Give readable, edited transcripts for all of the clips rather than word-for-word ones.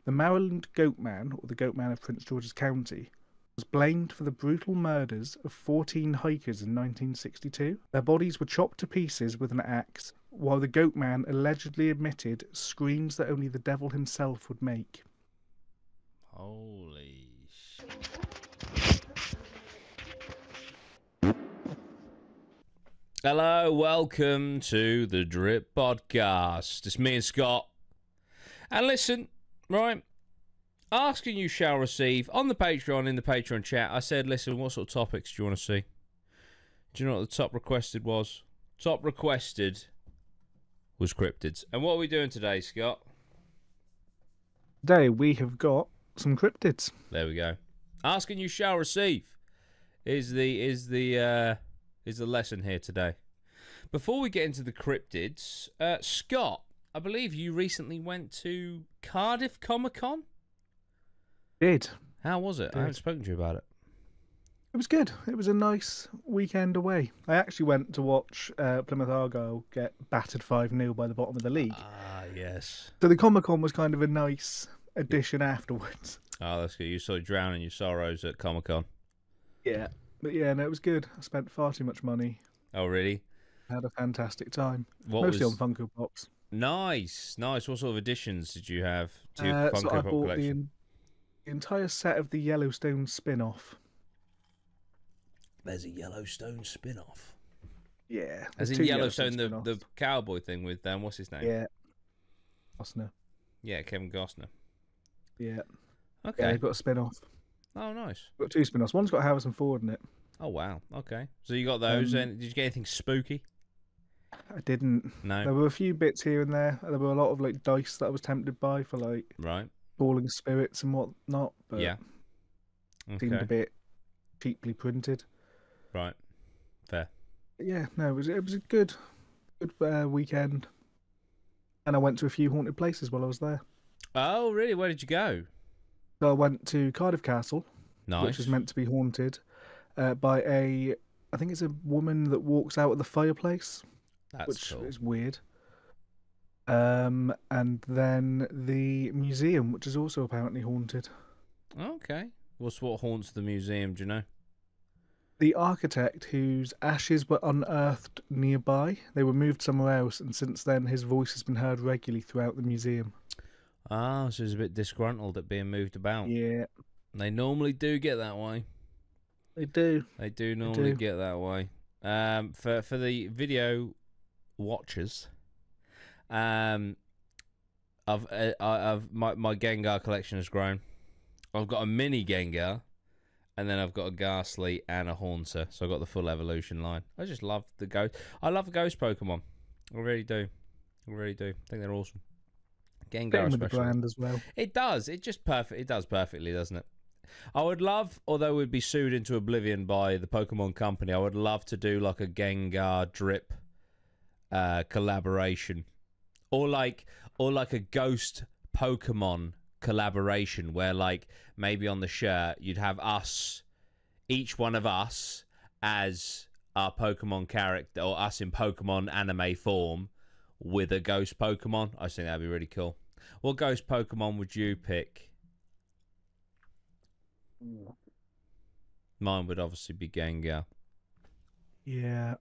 The Maryland Goatman, or the Goatman of Prince George's County, was blamed for the brutal murders of 14 hikers in 1962. Their bodies were chopped to pieces with an axe, while the Goatman allegedly emitted screams that only the devil himself would make. Holy shit. Hello, welcome to the Drip Podcast. It's me and Scott. And listen, right, asking you shall receive. On the Patreon, in the Patreon chat, I said, listen, what sort of topics do you want to see? Do you know what the top requested was? Top requested was cryptids. And what are we doing today, Scott? Today we have got some cryptids. There we go. Asking you shall receive is the lesson here today. Before we get into the cryptids, Scott, I believe you recently went to Cardiff Comic-Con? Did. How was it? I haven't spoken to you about it. It was good. It was a nice weekend away. I actually went to watch Plymouth Argyle get battered 5-0 by the bottom of the league. Ah, yes. So the Comic-Con was kind of a nice addition afterwards. Oh, that's good. You sort of drowning your sorrows at Comic-Con. Yeah. But yeah, no, it was good. I spent far too much money. Oh, really? I had a fantastic time. What Mostly was... on Funko Pops. Nice, nice. What sort of additions did you have to your So Funko I Pop bought collection? the entire set of the Yellowstone spin-off. There's a Yellowstone spin-off. Yeah. As in Yellowstone, the cowboy thing with what's his name? Yeah. Costner. Yeah, Kevin Costner. Yeah. Okay. Yeah, they've got a spin-off. Oh, nice. Got 2 spin-offs. One's got Harrison Ford in it. Oh, wow. Okay. So you got those, and did you get anything spooky? I didn't. No. There were a few bits here and there. There were a lot of like dice that I was tempted by for like Right. falling spirits and whatnot. But Yeah. seemed a Okay. bit cheaply printed. Right. Fair. But yeah, no, it was a good weekend. And I went to a few haunted places while I was there. Oh, really? Where did you go? So I went to Cardiff Castle, Nice. which is meant to be haunted by I think it's a woman that walks out of the fireplace. That's which cool. is weird. And then the museum, which is also apparently haunted. Okay. What haunts the museum, do you know? The architect whose ashes were unearthed nearby, they were moved somewhere else, and since then his voice has been heard regularly throughout the museum. Ah, so he's a bit disgruntled at being moved about. Yeah. They normally do get that way. They do. They do normally get that way. For the video watchers, I've my Gengar collection has grown. I've got a mini Gengar, and then I've got a Ghastly and a Haunter. So I've got the full evolution line. I just love the ghost. I love the ghost Pokemon. I really do. I really do. I think they're awesome. Gengar With the especially. brand as well. It does. It just perfect. It does perfectly, doesn't it? I would love, although we'd be sued into oblivion by the Pokemon Company, I would love to do like a Gengar drip collaboration, or like a ghost Pokemon collaboration, where like maybe on the shirt you'd have us, each one of us as our Pokemon character, or us in Pokemon anime form with a ghost Pokemon. I think that'd be really cool. What ghost Pokemon would you pick? Mine would obviously be Gengar. Yeah.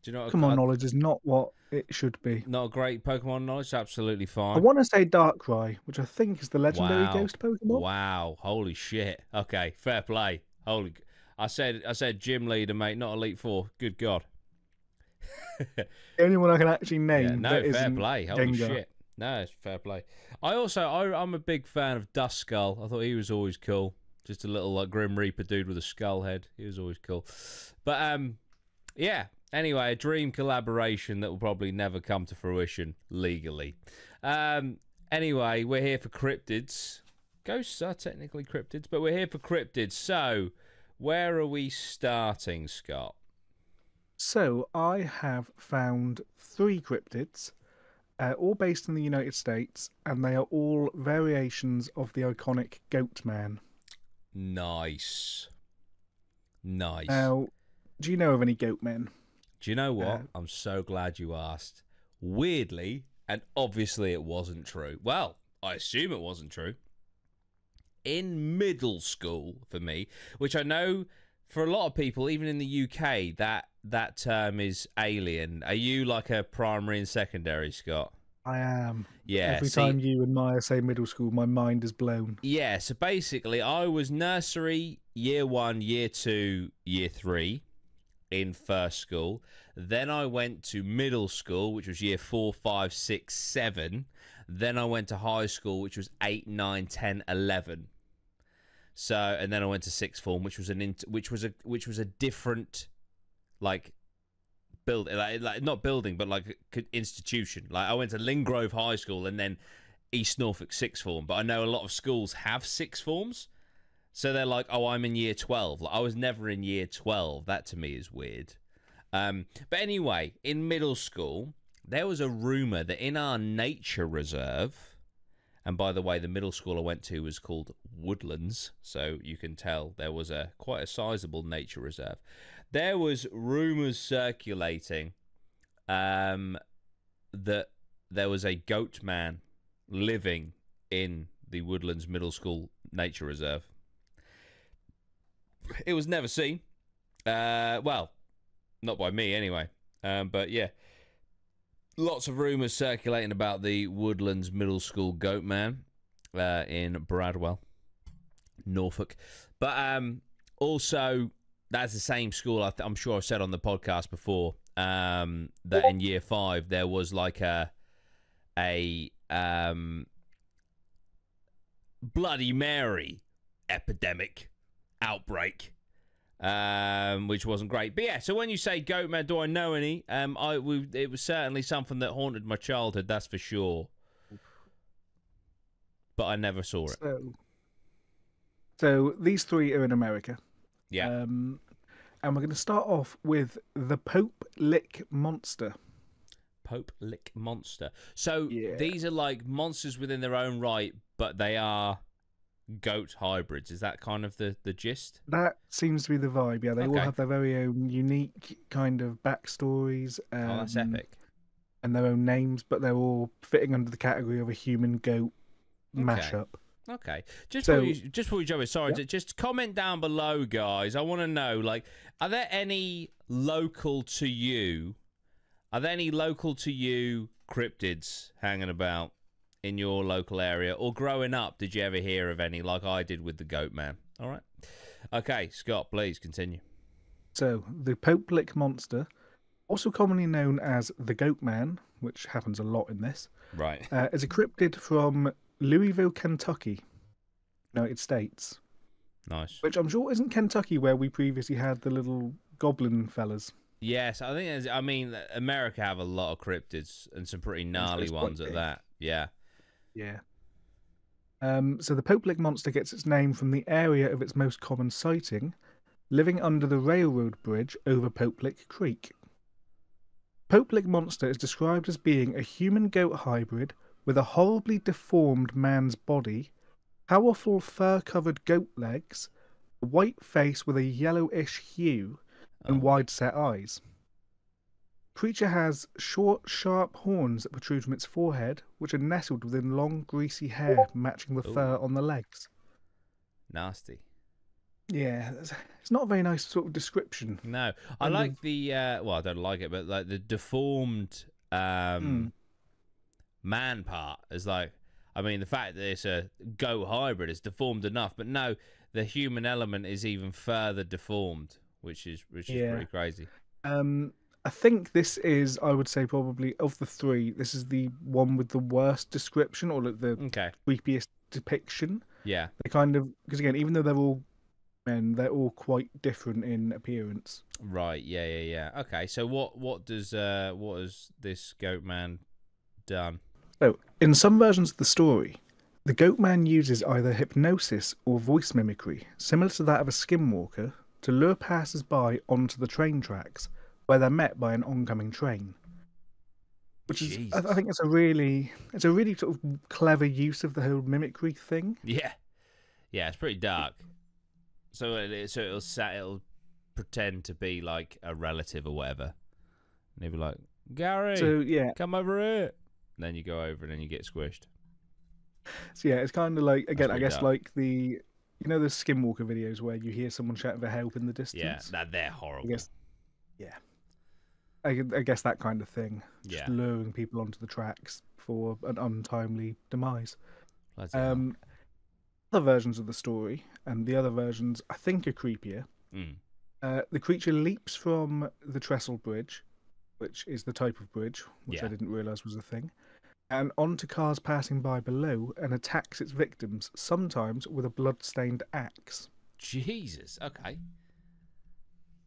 Do you know what Pokemon knowledge is not what it should be. Not a great Pokemon knowledge, absolutely I fine. want to say Darkrai, which I think is the legendary Wow. ghost Pokemon. Wow, holy shit. Okay, fair play. I said gym leader, mate, not Elite Four. Good God. The only one I can actually name. Yeah, no, that fair isn't play. Holy Gengar. shit. No, it's fair play. I'm a big fan of Duskull. I thought he was always cool. Just a little like Grim Reaper dude with a skull head. He was always cool. But yeah. Anyway, a dream collaboration that will probably never come to fruition legally. Anyway, we're here for cryptids. Ghosts are technically cryptids, but we're here for cryptids. So, where are we starting, Scott? So I have found 3 cryptids, all based in the United States, and they are all variations of the iconic Goatman. Nice. Nice. Now, do you know of any Goatmen? Do you know what? I'm so glad you asked. Weirdly, and obviously it wasn't true. Well, I assume it wasn't true. In middle school, for me, which I know for a lot of people, even in the UK, that term is alien. Are you like a primary and secondary, Scott? I am. Yeah, Every see, time you and Maya say middle school, my mind is blown. yeah, so basically, I was nursery, year 1, year 2, year 3 in first school. Then I went to middle school, which was year 4, 5, 6, 7. Then I went to high school, which was 8, 9, 10, 11. So, and then I went to sixth form, which was which was a different, like, build, like not building, but like institution. Like I went to Lingrove High School and then East Norfolk sixth form. But I know a lot of schools have sixth forms, so they're like, oh, I'm in year 12. Like I was never in year 12. That to me is weird. But anyway, in middle school, there was a rumor that in our nature reserve. And by the way, the middle school I went to was called Woodlands, so you can tell there was quite a sizable nature reserve. There was rumours circulating that there was a Goatman living in the Woodlands Middle School Nature Reserve. It was never seen. Well, not by me anyway. But yeah. Lots of rumours circulating about the Woodlands Middle School Goatman in Bradwell, Norfolk. But also, that's the same school, I'm sure I've said on the podcast before, that in year 5 there was like a Bloody Mary epidemic outbreak. Which wasn't great, but yeah. So when you say Goatman, do I know any? It was certainly something that haunted my childhood, that's for sure. But I never saw it. So these three are in America. Yeah. And we're going to start off with the Pope Lick Monster. Pope Lick Monster. So Yeah. These are like monsters within their own right, but they are goat hybrids. Is that kind of the gist? That seems to be the vibe. Yeah, they all Okay. have their very own unique kind of backstories. Oh, that's epic. And their own names, but they're all fitting under the category of a human goat mashup. Okay. Just before we jump in, sorry, Yeah. just comment down below, guys. I want to know, like, are there any local to you? Are there any local to you cryptids hanging about in your local area? Or growing up, did you ever hear of any, like I did with the Goatman? All right. Okay, Scott, please continue. So, the Pope Lick Monster, also commonly known as the Goatman, which happens a lot in this, Right. is a cryptid from Louisville, Kentucky, United States. Nice. Which I'm sure isn't Kentucky where we previously had the little goblin fellas. Yes, I think. I mean, America have a lot of cryptids and some pretty gnarly ones at that. Yeah. Yeah. So the Pope Lick Monster gets its name from the area of its most common sighting, living under the railroad bridge over Pope Lick Creek. Pope Lick Monster is described as being a human-goat hybrid with a horribly deformed man's body, powerful fur-covered goat legs, a white face with a yellowish hue, and wide-set eyes. Creature has short, sharp horns that protrude from its forehead, which are nestled within long, greasy hair matching the fur on the legs. Nasty. Yeah, it's not a very nice sort of description. No, I like the well, I don't like it, but like the deformed man part is like, I mean, the fact that it's a goat hybrid is deformed enough, but no, the human element is even further deformed, which is pretty crazy. I think this is, I would say, probably of the three, this is the one with the worst description or the creepiest depiction. Yeah, they kind of, because again, even though they're all men, they're all quite different in appearance. Right. Yeah. Okay. So what has this Goatman done? So, in some versions of the story, the Goatman uses either hypnosis or voice mimicry, similar to that of a skinwalker, to lure passers-by onto the train tracks, where they're met by an oncoming train. Which is, I think it's a really sort of clever use of the whole mimicry thing. Yeah, it's pretty dark. So it'll pretend to be like a relative or whatever, and he'll be like, Gary, come over here. And then you go over and then you get squished. So yeah, it's kind of like, That's again, I pretty guess dark. like the the Skinwalker videos where you hear someone shouting for help in the Yeah, distance. they're I horrible. guess yeah, I guess that kind of thing, just Yeah, luring people onto the tracks for an untimely demise. bloody hell. Um, Other versions of the story, and the other versions I think are creepier. Mm. The creature leaps from the trestle bridge, which is the type of bridge which I Yeah. didn't realise was a thing, and onto cars passing by below and attacks its victims, sometimes with a blood-stained axe. Jesus. Okay.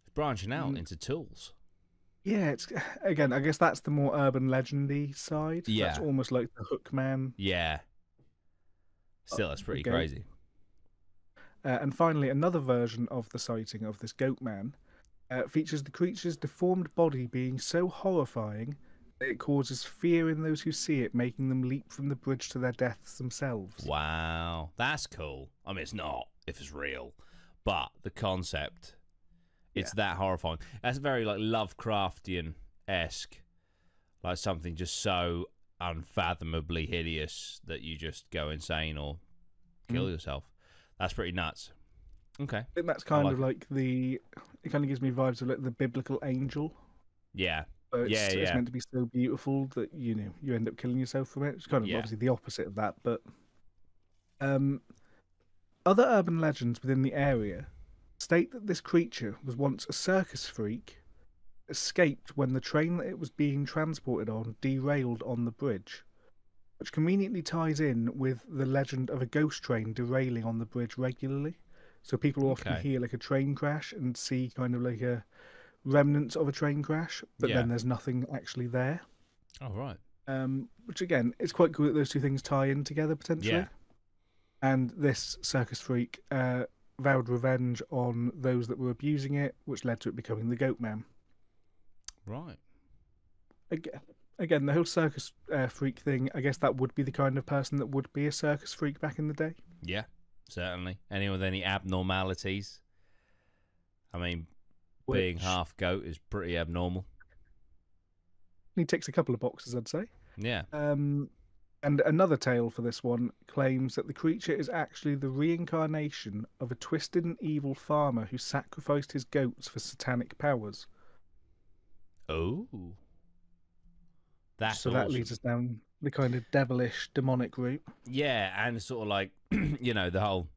It's branching out Mm, into tools. yeah, it's again, I guess that's the more urban legendy side. That's Yeah. almost like the Hookman. Yeah. Still, that's The pretty goat. crazy. And finally, another version of the sighting of this Goatman features the creature's deformed body being so horrifying that it causes fear in those who see it, making them leap from the bridge to their deaths themselves. Wow. That's cool. I mean, it's not if it's real, but the concept, Yeah. it's that horrifying. That's very like Lovecraftian esque, like something just so unfathomably hideous that you just go insane or kill Mm. yourself. That's pretty nuts. Okay. I think that's I kind like of it. like it kind of gives me vibes of like the biblical angel. Yeah. Where Yeah, it's yeah. meant to be so beautiful that you end up killing yourself from it. It's kind of Yeah. obviously the opposite of that, but um, other urban legends within the area state that this creature was once a circus freak, escaped when the train that it was being transported on derailed on the bridge, which conveniently ties in with the legend of a ghost train derailing on the bridge regularly. So people often Okay. hear like a train crash and see kind of like a remnants of a train crash, but Yeah. then there's nothing actually there. Oh, right. Which again, it's quite cool that those two things tie in together Yeah. potentially. And this circus freak vowed revenge on those that were abusing it, which led to it becoming the Goatman. Right. Again, the whole circus freak thing, I guess that would be the kind of person that would be a circus freak back in the day. Yeah. Certainly. Anyone with any abnormalities? I mean, being Which half goat is pretty abnormal. he ticks a couple of boxes, I'd say. Yeah. Um, and another tale for this one claims that the creature is actually the reincarnation of a twisted and evil farmer who sacrificed his goats for satanic powers. Oh. That's So that leads awesome. us down the kind of devilish, demonic route. Yeah, and sort of like, the whole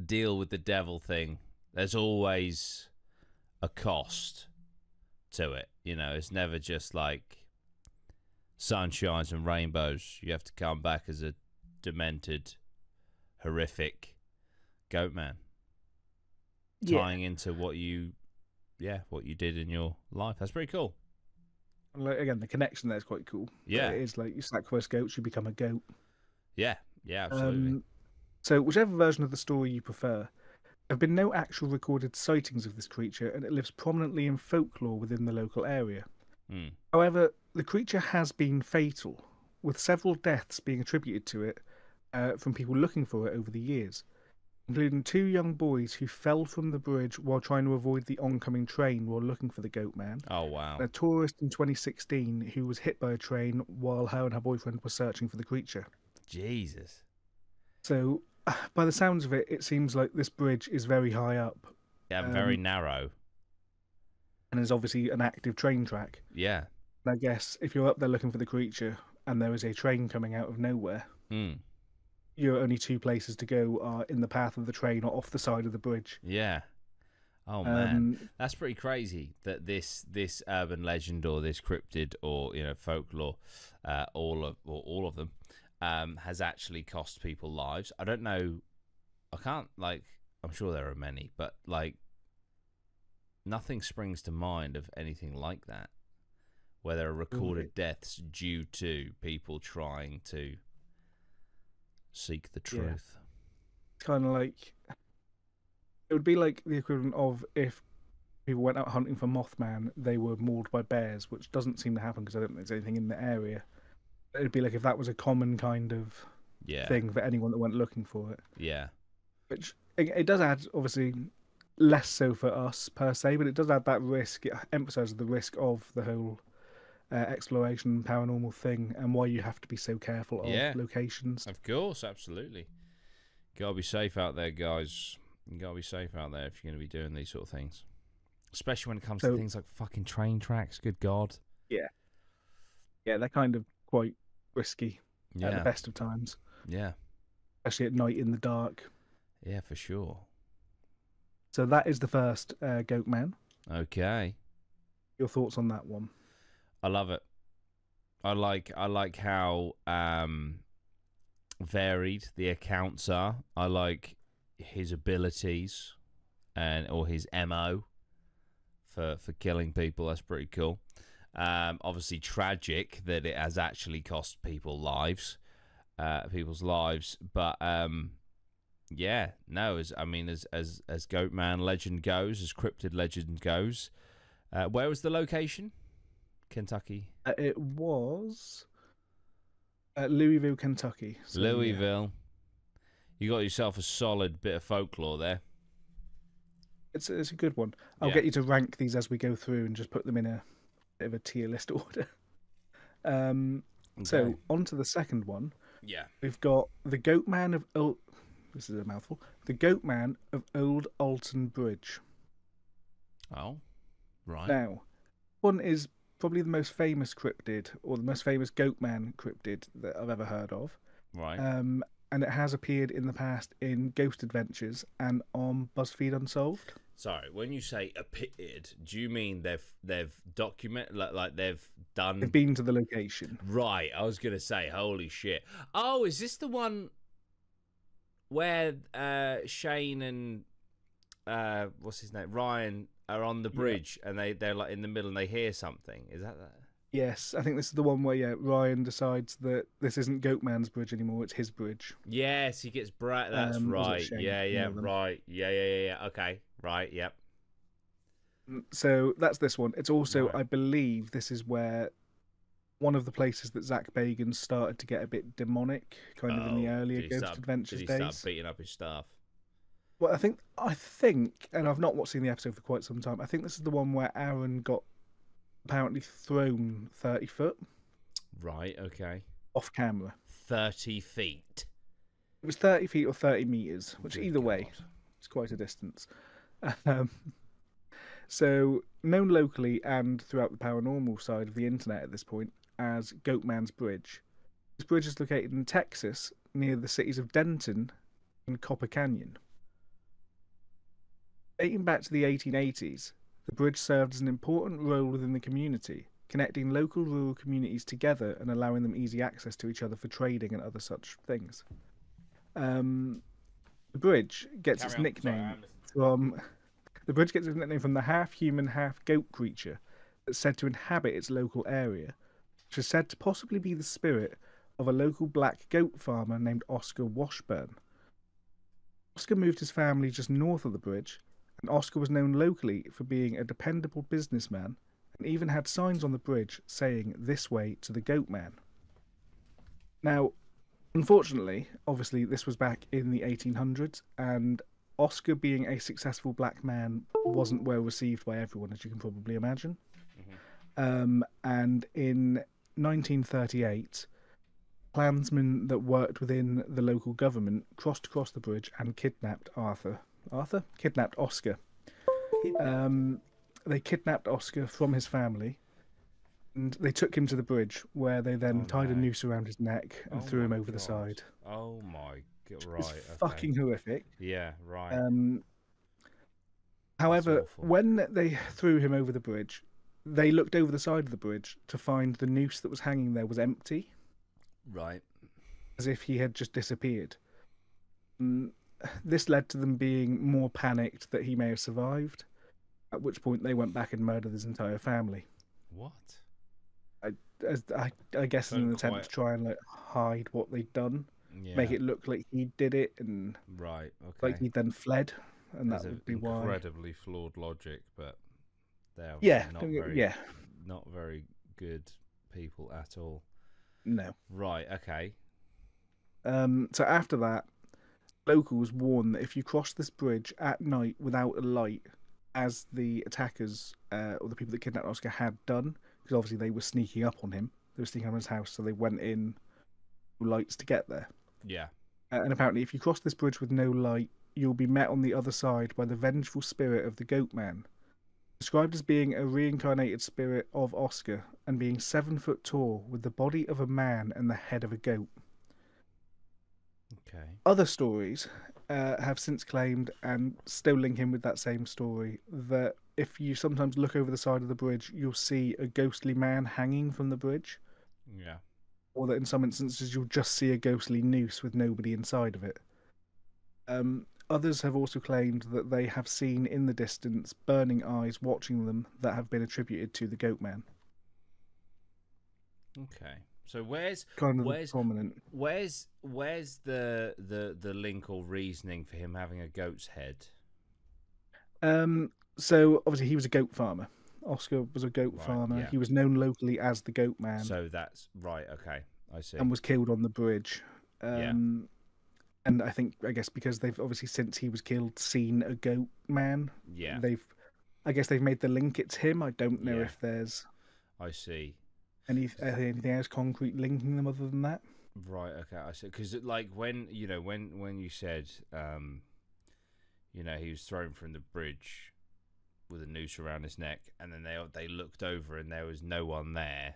deal with the devil thing. There's always a cost to it. It's never just like sunshines and rainbows. You have to come back as a demented, horrific goat man, Yeah. tying into what you did in your life. That's pretty cool. Like, again, the connection there is quite cool. That Yeah, it is like you sacrifice goats, you become a goat. yeah, yeah, absolutely. Um, so, whichever version of the story you prefer, there have been no actual recorded sightings of this creature, and it lives prominently in folklore within the local area. Hmm. However, the creature has been fatal, with several deaths being attributed to it from people looking for it over the years, including two young boys who fell from the bridge while trying to avoid the oncoming train while looking for the goat man, Oh wow. and a tourist in 2016 who was hit by a train while her and her boyfriend were searching for the creature. Jesus. So, by the sounds of it, it seems like this bridge is very high up, Yeah, very um, narrow. and is obviously an active train track. Yeah. And I guess if you're up there looking for the creature and there is a train coming out of nowhere, Hmm. your only two places to go are in the path of the train or off the side of the bridge. Yeah. Oh man, Um, that's pretty crazy that this urban legend or this cryptid or folklore, all of them, has actually cost people lives. I don't know. I can't like. I'm sure there are many, but like nothing springs to mind of anything like that, where there are recorded deaths due to people trying to seek the yeah, truth. it's kind of like it would be like the equivalent of if people went out hunting for Mothman, they were mauled by bears, which doesn't seem to happen because I don't think there's anything in the area. It'd be like if that was a common kind of Yeah, thing for anyone that went looking for it. yeah, Which it does add, obviously, less so for us per se, but it does add that risk. It emphasises the risk of the whole exploration and paranormal thing, and why you have to be so careful of Yeah, locations. of course, absolutely. Gotta be safe out there, guys. You gotta be safe out there if you're gonna be doing these sort of things, especially when it comes to So things like fucking train tracks. Good God. yeah, yeah, they're kind of quite risky at the Yeah, best of times, yeah, especially at night in the dark. yeah, for sure. So that is the first Goatman. Okay, Your thoughts on that one? I love it. I like how varied the accounts are. I like his abilities or his MO for killing people. That's pretty cool. Obviously tragic that it has actually cost people's lives, but yeah, no, as Goatman legend goes, as cryptid legend goes, where was the location? Kentucky. It was Louisville, Kentucky. So yeah, Louisville. You got yourself a solid bit of folklore there. it's a good one. I'll Yeah. get you to rank these as we go through and just put them in a bit of a tier list order. So Okay. on to the second one. Yeah. We've got the Goatman of Old. This is a mouthful. The Goatman of Old Alton Bridge. Oh, right. Now, one is probably the most famous cryptid, or the most famous Goatman cryptid that I've ever heard of. Right. And it has appeared in the past in Ghost Adventures and on BuzzFeed Unsolved. Sorry, when you say appeared, do you mean they've documented like they've done? They've been to the location. Right. I was gonna say, holy shit. Oh, is this the one where Shane and what's his name, Ryan, are on the bridge and they're like in the middle and they hear something? Is that? Yes, I think this is the one where Ryan decides that this isn't Goatman's bridge anymore; it's his bridge. Yes, he gets bright. That's Was it right. Shane? Yeah. One of them. Right. Yeah. Okay. Right. Yep. So that's this one. It's also, Right. I believe, this is where one of the places that Zach Bagans started to get a bit demonic, kind of in the earlier Ghost Adventures Did he days. start beating up his staff? Well, I think, and I've not watched the episode for quite some time. I think this is the one where Aaron got apparently thrown 30 foot Right. Okay. off camera. 30 feet. It was 30 feet or 30 meters, which Good either way, God. it's quite a distance. Um, so known locally and throughout the paranormal side of the internet at this point as Goatman's Bridge. This bridge is located in Texas near the cities of Denton and Copper Canyon. Dating back to the 1880s, the bridge served as an important role within the community, connecting local rural communities together and allowing them easy access to each other for trading and other such things. The bridge gets its nickname from the half-human, half-goat creature that's said to inhabit its local area, which is said to possibly be the spirit of a local black goat farmer named Oscar Washburn. Oscar moved his family just north of the bridge, and Oscar was known locally for being a dependable businessman and even had signs on the bridge saying "This way to the Goatman." Now, unfortunately, obviously this was back in the 1800s, and Oscar being a successful black man wasn't well received by everyone, as you can probably imagine. And in 1938, Klansmen that worked within the local government crossed across the bridge and kidnapped kidnapped Oscar. They kidnapped Oscar from his family, and they took him to the bridge, where they then tied a noose around his neck and threw him over the side. Oh my God! Right. It's Okay. fucking horrific. Yeah. Right. However, awful. when they threw him over the bridge, they looked over the side of the bridge to find the noose that was hanging there was empty, Right. as if he had just disappeared. This led to them being more panicked that he may have survived, at which point they went back and murdered his entire family. What? I guess in an Don't attempt quite- to try and hide what they'd done, Yeah. make it look like he did it, and Right. Okay. like he then fled, and There's that would be why. incredibly flawed logic, but they're Yeah, not very good people at all. no. Right. Okay. So after that, locals warn that if you cross this bridge at night without a light, as the attackers or the people that kidnapped Oscar had done, because obviously they were sneaking up on him. They were sneaking up on his house, so they went in through lights to get there. Yeah. And apparently, if you cross this bridge with no light, you'll be met on the other side by the vengeful spirit of the Goatman, described as being a reincarnated spirit of Oscar and being 7 foot tall with the body of a man and the head of a goat. Okay. Other stories have since claimed, and still link him with that same story, that if you sometimes look over the side of the bridge, you'll see a ghostly man hanging from the bridge, Yeah. or that in some instances you'll just see a ghostly noose with nobody inside of it. Others have also claimed that they have seen in the distance burning eyes watching them that have been attributed to the Goatman. Okay. So where's Kind of the where's prominent. where's where's the link or reasoning for him having a goat's head? So obviously he was a goat farmer. Oscar was a goat Right. farmer. Yeah. He was known locally as the Goatman So that's right. Okay. I see. and was killed on the bridge. Yeah. And I guess because they've obviously since he was killed seen a goat man. Yeah. I guess they've made the link. It's him. I don't know Yeah. if there's I see. anything else concrete linking them other than that. Right. Okay. I see. Because like when you said he was thrown from the bridge with a noose around his neck, and then they looked over and there was no one there.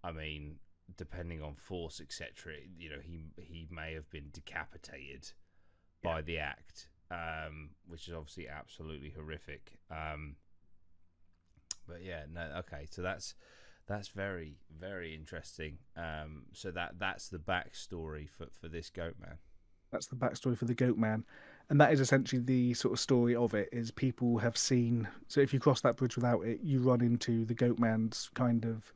I mean, depending on force, etc., he may have been decapitated by the act, which is obviously absolutely horrific. But yeah, no, okay, so that's very, very interesting. So that's the backstory for this Goatman. That's the backstory for the Goatman, and that is essentially the sort of story of it. Is people have seen. So if you cross that bridge without it, you run into the Goatman's kind of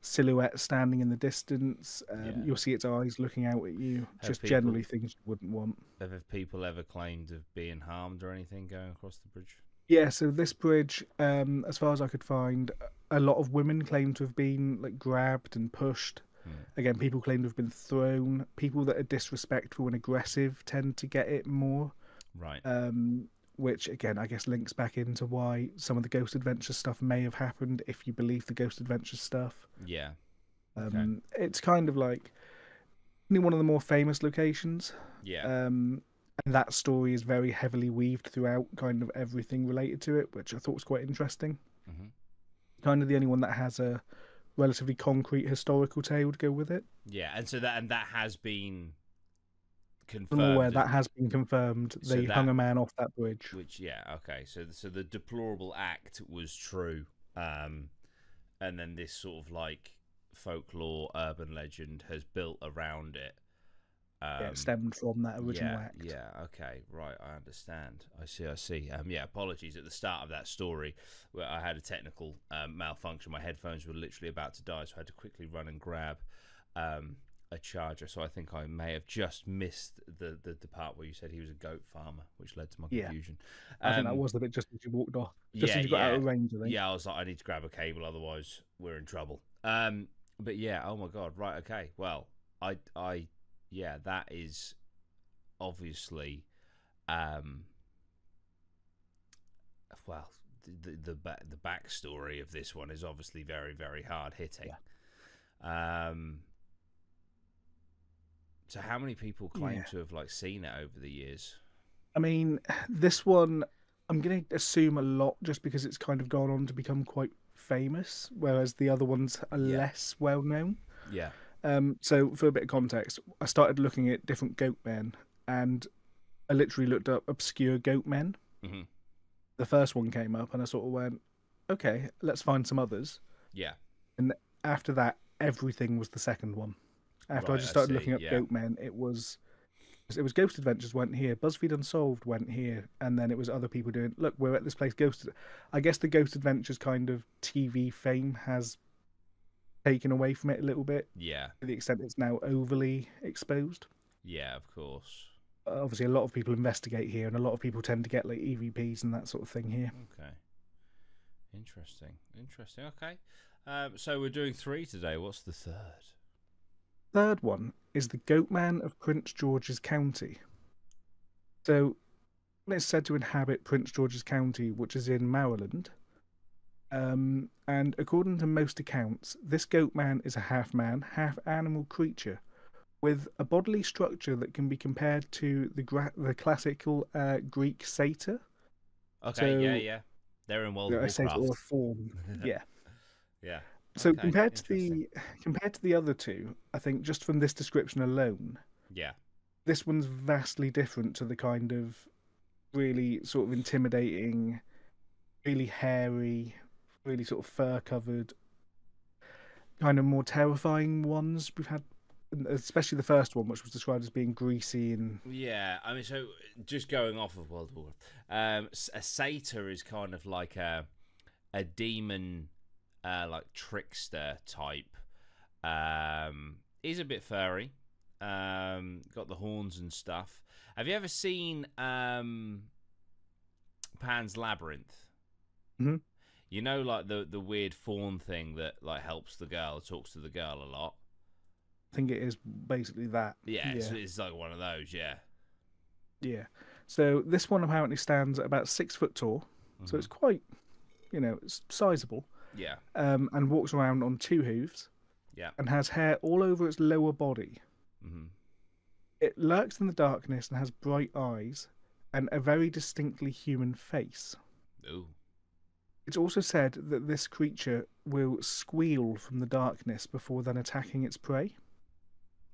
silhouette standing in the distance. You'll see its eyes looking out at you. Just generally things you wouldn't want. Have people ever claimed of being harmed or anything going across the bridge? Yeah, so this bridge, as far as I could find, a lot of women claim to have been like grabbed and pushed. Again, people claim to have been thrown. People that are disrespectful and aggressive tend to get it more. Right. Which again, I guess links back into why some of the Ghost Adventure stuff may have happened if you believe the Ghost Adventure stuff. Yeah. Okay. It's kind of like one of the more famous locations. Yeah. And that story is very heavily weaved throughout kind of everything related to it, which I thought was quite interesting. Mm-hmm. Kind of the only one that has a relatively concrete historical tale to go with it. Yeah, and so that has been confirmed. I'm aware that has been confirmed. They hung a man off that bridge. Which, yeah, okay. So the deplorable act was true, and then this sort of like folklore, urban legend has built around it. It stemmed from that original act. Yeah, okay, right, I understand. I see. Yeah, apologies. At the start of that story, where I had a technical malfunction, my headphones were literally about to die, so I had to quickly run and grab a charger. So I think I may have just missed the part where you said he was a goat farmer, which led to my confusion. I think that was the bit just as you walked off, just as you got out of range. I think. Yeah, I was like, I need to grab a cable, otherwise we're in trouble. But yeah, oh my god, right, okay. Well, yeah, that is obviously, well, the backstory of this one is obviously very, very hard hitting. Yeah. So how many people claim to have like seen it over the years? I mean, this one, I'm going to assume a lot just because it's kind of gone on to become quite famous, whereas the other ones are less well known. Yeah. So for a bit of context, I started looking at different goat men, and I literally looked up obscure goat men. Mm-hmm. The first one came up, and I sort of went, okay, let's find some others. Yeah. And after that, everything was the second one. After I just started looking up goat men, it was Ghost Adventures went here, BuzzFeed Unsolved went here, and then it was other people doing, look, we're at this place, I guess the Ghost Adventures kind of TV fame has taken away from it a little bit. Yeah. To the extent it's now overly exposed. Yeah, of course. Obviously, a lot of people investigate here, and a lot of people tend to get like EVPs and that sort of thing here. Okay. Interesting. Okay. So we're doing 3 today. What's the third? Third one is the Goatman of Prince George's County. So, it's said to inhabit Prince George's County, which is in Maryland. And according to most accounts, this goat man is a half man, half animal creature with a bodily structure that can be compared to the classical Greek satyr. Okay, yeah, So, yeah. They're in World of I say or a Warcraft. fawn. Yeah. Yeah. So Okay, interesting. compared to the other two, I think just from this description alone, Yeah. this one's vastly different to the kind of really sort of intimidating, really hairy, really sort of fur covered, kind of more terrifying ones we've had, especially the first one, which was described as being greasy and Yeah, I mean, so just going off of World of Warcraft, a satyr is kind of like a demon, like trickster type. He's a bit furry. Got the horns and stuff. Have you ever seen Pan's Labyrinth? Mhm. You know, like the weird fawn thing that like helps the girl, talks to the girl a lot. I think it is basically that. Yeah, Yeah, it's like one of those. Yeah. yeah. So this one apparently stands at about 6 foot tall, so Hmm. it's quite, it's sizable, Yeah. and walks around on two hooves Yeah. and has hair all over its lower body. Hmm. It lurks in the darkness and has bright eyes and a very distinctly human face. Ooh. It's also said that this creature will squeal from the darkness before then attacking its prey.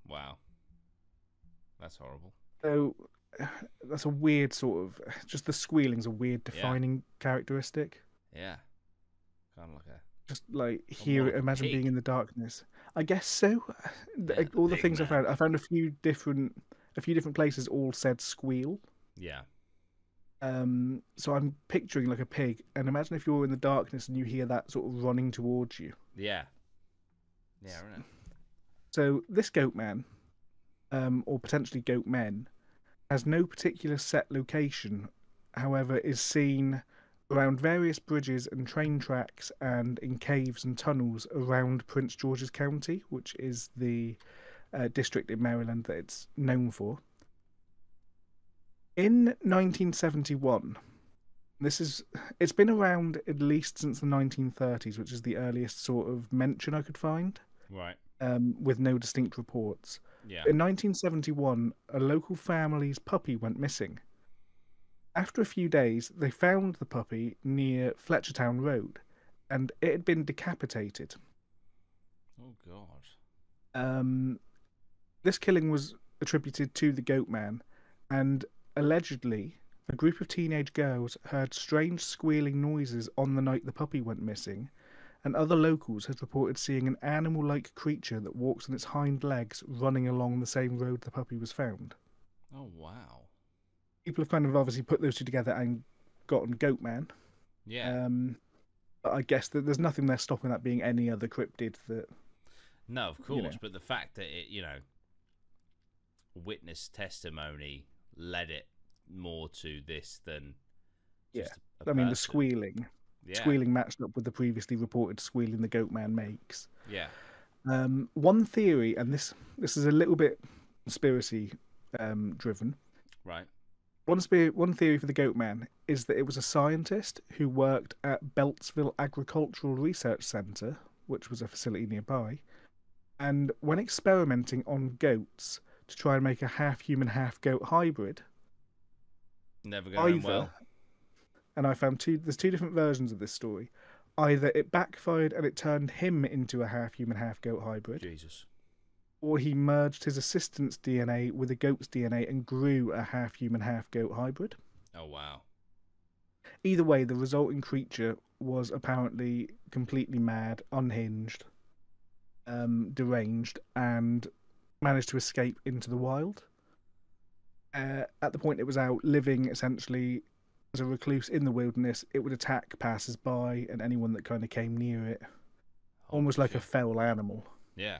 Wow. That's horrible. So that's a weird sort of, just the squealing's a weird Yeah. defining characteristic. Yeah. Kind of like Just like more hear it, like a imagine being pig. in the darkness. I guess so. Yeah, the All the pig things man. I found a few different places all said squeal. Yeah. So I'm picturing like a pig, and imagine if you're in the darkness and you hear that sort of running towards you. Yeah. Yeah, I know. So this goat man, or potentially goat men, has no particular set location. However, is seen around various bridges and train tracks, and in caves and tunnels around Prince George's County, which is the district in Maryland that it's known for. In 1971, it's been around at least since the 1930s, which is the earliest sort of mention I could find, Right. with no distinct reports. Yeah. In 1971, a local family's puppy went missing. After a few days, they found the puppy near Fletchertown Road, and it had been decapitated. Oh God. Um, this killing was attributed to the goat man, and allegedly, a group of teenage girls heard strange squealing noises on the night the puppy went missing, and other locals had reported seeing an animal like creature that walks on its hind legs running along the same road the puppy was found. Oh wow. People have kind of obviously put those two together and gotten Goatman. Yeah. Um, but I guess that there's nothing there stopping that being any other cryptid that, No, of you know. course, but the fact that it, witness testimony led it more to this than Yeah. just a I mean, the person. squealing. Yeah. Squealing matched up with the previously reported squealing the Goatman makes. Yeah. One theory, and this is a little bit conspiracy driven. Right. One theory for the Goatman is that it was a scientist who worked at Beltsville Agricultural Research Centre, which was a facility nearby, and when experimenting on goats to try and make a half human, half goat hybrid, Never going either, well. and I found there's two different versions of this story. Either it backfired and it turned him into a half human, half goat hybrid, Jesus. or he merged his assistant's DNA with a goat's DNA and grew a half human, half goat hybrid. Oh wow. Either way, the resulting creature was apparently completely mad, unhinged, deranged, and managed to escape into the wild. At the point it was out living essentially as a recluse in the wilderness, it would attack passers-by and anyone that kind of came near it, Holy almost like a shit. feral animal. Yeah.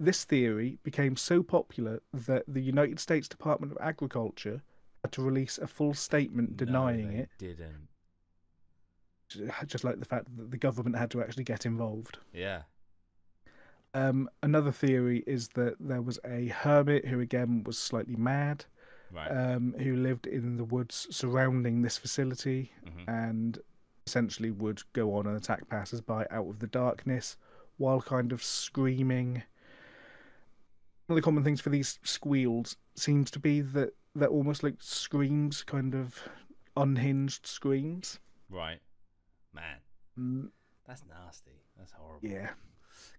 This theory became so popular that the United States Department of Agriculture had to release a full statement No, denying they it, didn't. just like the fact that the government had to actually get involved. Yeah. Another theory is that there was a hermit who, again, was slightly mad, Right. who lived in the woods surrounding this facility Hmm. and essentially would go on and attack passers-by out of the darkness while kind of screaming. One of the common things for these squeals seems to be that they're almost like screams, kind of unhinged screams. Right. Man, Mm, that's nasty. That's horrible. yeah. So,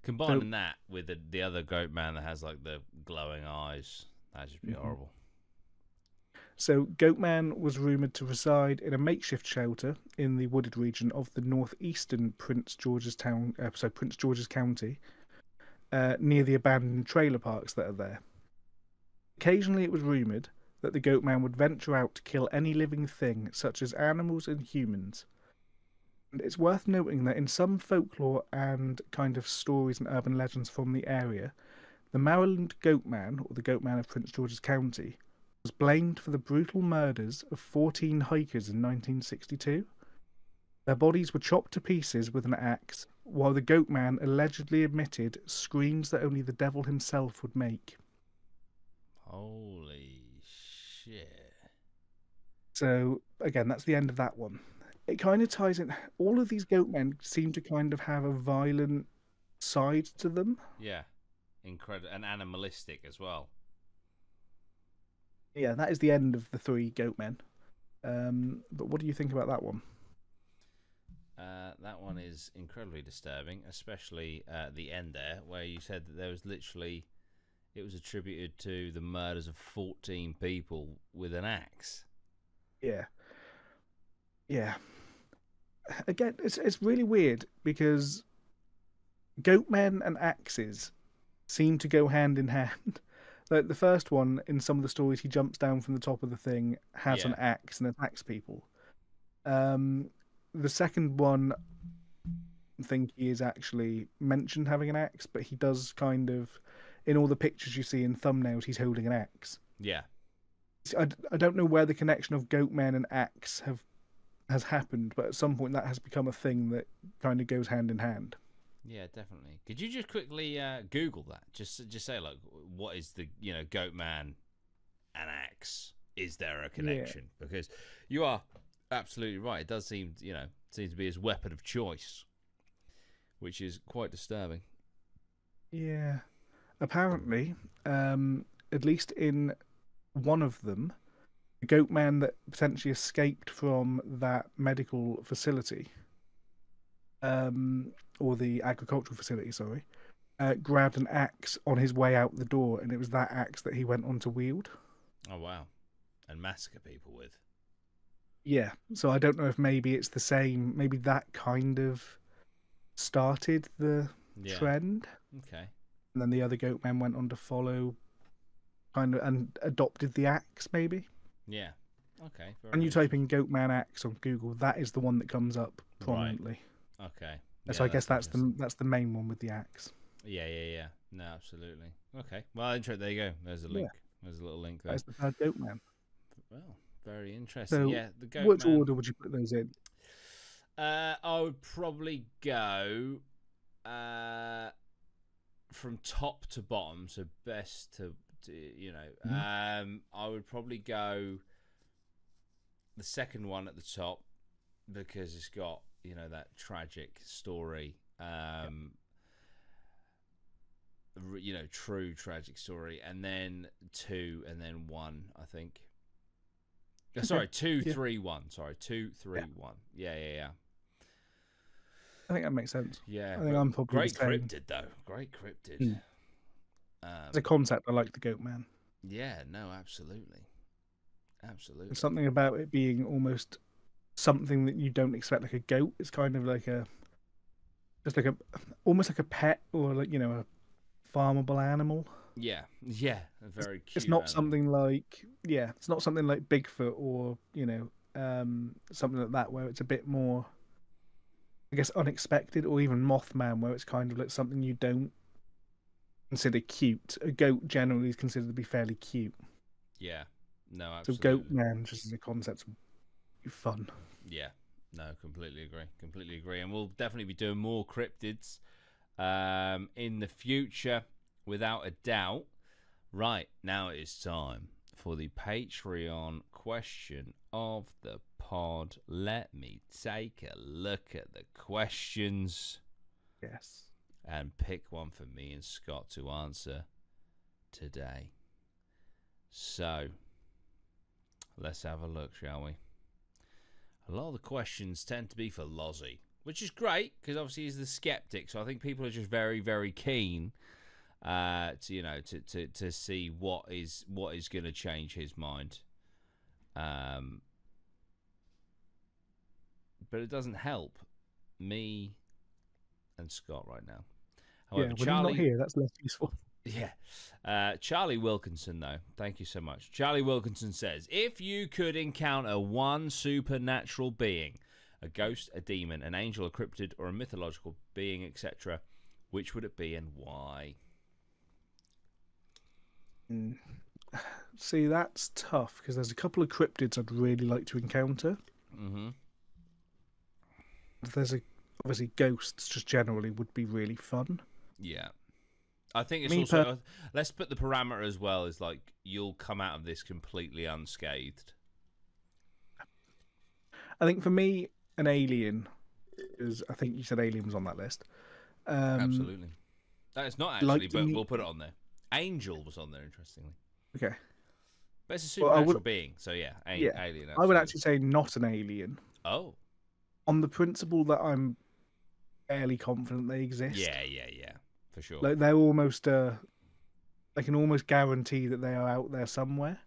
Combining that with the other goat man that has like the glowing eyes, that'd just be horrible. so Goatman was rumoured to reside in a makeshift shelter in the wooded region of the northeastern Prince George's Prince George's County, near the abandoned trailer parks that are there. Occasionally, it was rumoured that the Goatman would venture out to kill any living thing, such as animals and humans. And it's worth noting that in some folklore and kind of stories and urban legends from the area, the Maryland Goatman, or the Goatman of Prince George's County, was blamed for the brutal murders of 14 hikers in 1962. Their bodies were chopped to pieces with an axe, while the Goatman allegedly emitted screams that only the devil himself would make. Holy shit. So, again, that's the end of that one. It kind of ties in. All of these Goatmen seem to kind of have a violent side to them. Yeah. Incredible. And animalistic as well. Yeah, that is the end of the 3 Goatmen. But what do you think about that one? That one is incredibly disturbing, especially at the end there, where you said that there was literally, it was attributed to the murders of 14 people with an axe. Yeah. Yeah. Again, it's really weird because Goatmen and axes seem to go hand in hand. Like the first one, in some of the stories, he jumps down from the top of the thing, has an axe, and attacks people. The second one, I think he is actually mentioned having an axe, but he does kind of, in all the pictures you see in thumbnails, he's holding an axe. Yeah. I don't know where the connection of Goatman and axe has happened, but at some point that has become a thing that kind of goes hand in hand. Yeah, definitely. Could you just quickly Google that? Just say like, what is the Goatman and axe? Is there a connection? Yeah. Because you are absolutely right. It does seem seems to be his weapon of choice, which is quite disturbing. Yeah, apparently, at least in one of them, the Goatman that potentially escaped from that medical facility, or the agricultural facility, sorry, grabbed an axe on his way out the door, and it was that axe that he went on to wield. Oh, wow. And massacre people with. Yeah, so I don't know if maybe it's the same, maybe that kind of started the trend. Okay. And then the other Goatmen went on to follow, kind of, and adopted the axe, maybe. Yeah. Okay. When you type in Goatman axe on Google, that is the one that comes up prominently. Right. Okay. Yeah, so I guess that's the main one with the axe. Yeah. No, absolutely. Okay. Well, there you go. There's a link. Yeah. There's a little link there. That's the third Goatman. Well, very interesting. So, yeah, the Goatman. Which order would you put those in? I would probably go from top to bottom, so best to I would probably go the second one at the top because it's got that tragic story, true tragic story, and then 2 and then 1, I think. Sorry, 2, 3, 1. Sorry, 2, 3, 1. Yeah. I think that makes sense. Yeah, I think I'm probably great cryptid though. Great cryptid. As a concept, I like the Goatman. Yeah, no, absolutely. There's something about it being almost something that you don't expect, like a goat. It's kind of like almost like a pet or like a farmable animal. Yeah, a very cute. It's not something like it's not something like Bigfoot or something like that where it's a bit more, I guess, unexpected, or even Mothman where it's kind of like something you don't consider cute. A goat generally is considered to be fairly cute. Yeah, no, absolutely. So Goatman just as a concept is fun. Yeah, no, completely agree. And we'll definitely be doing more cryptids in the future, without a doubt. Right, now it is time for the Patreon question of the pod. Let me take a look at the questions. Yes. And pick one for me and Scott to answer today. So, let's have a look, shall we? A lot of the questions tend to be for Lozzie, which is great because obviously he's the skeptic. So I think people are just very, very keen to see what is going to change his mind. But it doesn't help me and Scott right now. However, Yeah, when he's not here, that's less useful. Yeah. Charlie Wilkinson, though. Thank you so much. Charlie Wilkinson says, if you could encounter one supernatural being, a ghost, a demon, an angel, a cryptid, or a mythological being, etc., which would it be and why? See, that's tough because there's a couple of cryptids I'd really like to encounter. Mm-hmm. Obviously ghosts just generally would be really fun. Yeah. I think it's also... let's put the parameter as well as, like, you'll come out of this completely unscathed. I think for me, an alien is... I think you said alien was on that list. Absolutely. That is not actually, but we'll put it on there. Angel was on there, interestingly. Okay. But it's a supernatural being, so yeah, alien. Absolutely. I would actually say not an alien. Oh. On the principle that I'm fairly confident they exist. Yeah, for sure. Like they're almost, I can almost guarantee that they are out there somewhere.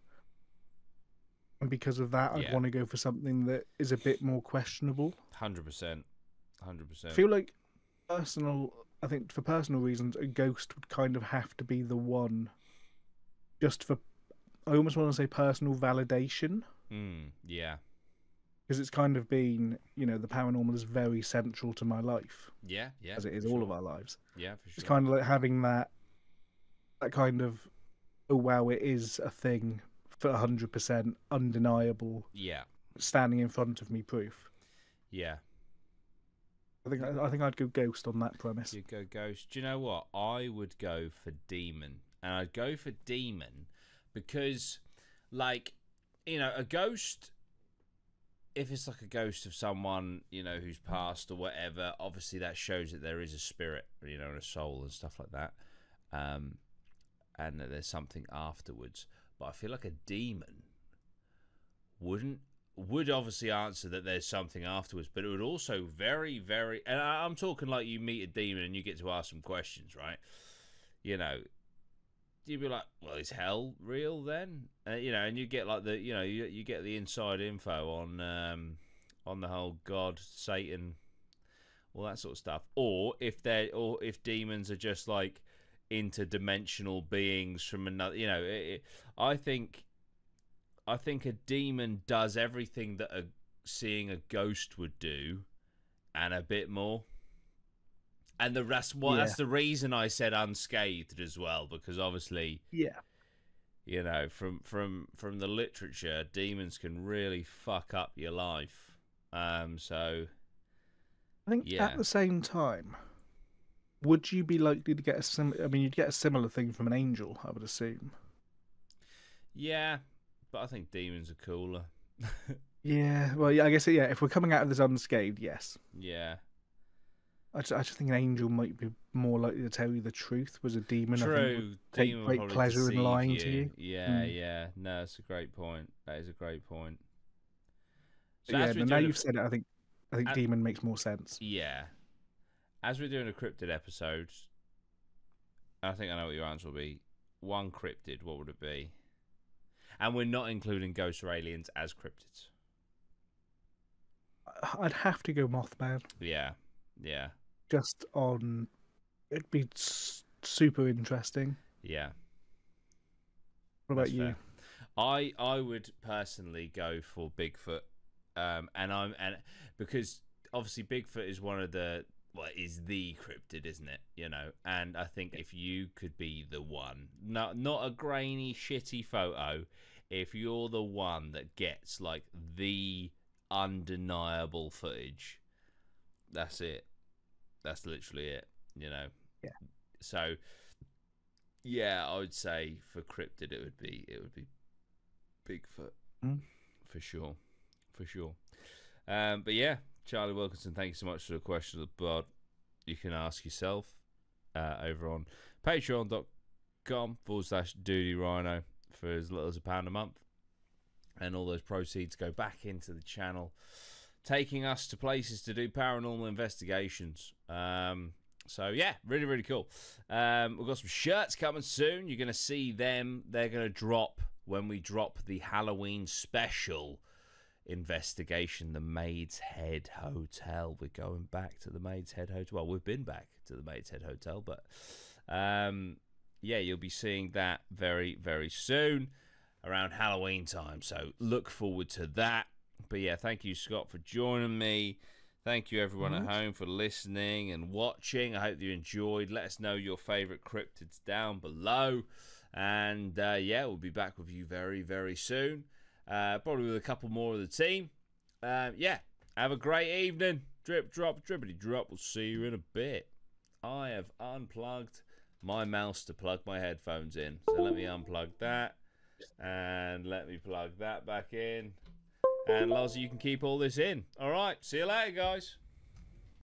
And because of that, I'd want to go for something that is a bit more questionable. 100%. I feel like I think for personal reasons, a ghost would kind of have to be the one just for, I almost want to say personal validation. Yeah. Because it's kind of been, the paranormal is very central to my life. Yeah. As it is all of our lives. Yeah, for sure. It's kind of like having that kind of, oh wow, it is a thing for 100% undeniable. Yeah. Standing in front of me proof. Yeah. I think I'd go ghost on that premise. You'd go ghost. Do you know what? I would go for demon. And I'd go for demon because, like, a ghost, if it's like a ghost of someone, who's passed or whatever, obviously that shows that there is a spirit, and a soul and stuff like that. And that there's something afterwards. But I feel like a demon would obviously answer that there's something afterwards, but it would also very, very... And I'm talking like you meet a demon and you get to ask some questions, right? You'd be like, well, is hell real then? And you get like you get the inside info on the whole God, Satan, all that sort of stuff. Or if demons are just like interdimensional beings from another, I think a demon does everything that seeing a ghost would do, and a bit more. And that's the reason I said unscathed as well, because obviously, from the literature, demons can really fuck up your life. So I think at the same time, would you be likely to get you'd get a similar thing from an angel, I would assume. Yeah, but I think demons are cooler. Yeah, well, I guess, if we're coming out of this unscathed, yes. Yeah. I just think an angel might be more likely to tell you the truth, was a demon. True. I think would take great pleasure in lying to you. Yeah. No, that's a great point. That is a great point. So but now you've said it, I think demon makes more sense. Yeah. As we're doing a cryptid episode, I think I know what your answer will be. One cryptid, what would it be? And we're not including ghosts or aliens as cryptids. I'd have to go Mothman. Yeah. Just on... It'd be super interesting. Yeah. What about you? I would personally go for Bigfoot. And because obviously Bigfoot is one of the... Well, is the cryptid, isn't it? And I think if you could be the one, not a grainy, shitty photo, if you're the one that gets like the undeniable footage, that's it. That's literally it. Yeah. So, yeah, I would say for cryptid, it would be Bigfoot. Mm. For sure. For sure. But yeah, Charlie Wilkinson, thank you so much for the question of the pod. You can ask yourself over on patreon.com/Duty Rhino for as little as £1 a month. And all those proceeds go back into the channel, taking us to places to do paranormal investigations. So yeah, really, really cool. We've got some shirts coming soon. You're going to see them. They're going to drop when we drop the Halloween special investigation, the Maid's Head Hotel. We're going back to the Maid's Head Hotel. Well, we've been back to the Maid's Head Hotel, but yeah, you'll be seeing that very, very soon around Halloween time. So look forward to that. But yeah, thank you, Scott, for joining me. Thank you, everyone at home, for listening and watching. I hope you enjoyed. Let us know your favorite cryptids down below. And yeah, we'll be back with you very, very soon. Probably with a couple more of the team. Yeah, have a great evening. Drip, drop, drippity drop. We'll see you in a bit. I have unplugged my mouse to plug my headphones in. So let me unplug that. And let me plug that back in. And Lozzie, you can keep all this in. All right, see you later, guys.